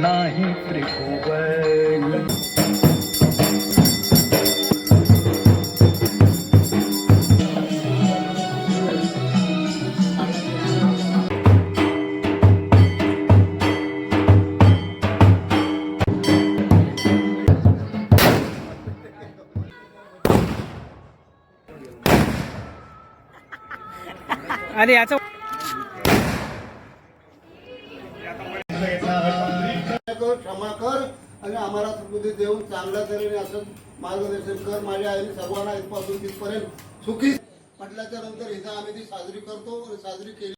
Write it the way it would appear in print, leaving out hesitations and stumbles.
नाही त्रिभुवन आणि याचा क्षमा कर आणि आम्हाला सुखी देऊन चांगल्या तऱ्हेने असं मार्गदर्शन कर. माझ्या आईने सर्वांना इथपासून तिथपर्यंत सुखी म्हटल्याच्या नंतर इथं आम्ही ती साजरी करतो आणि साजरी केली.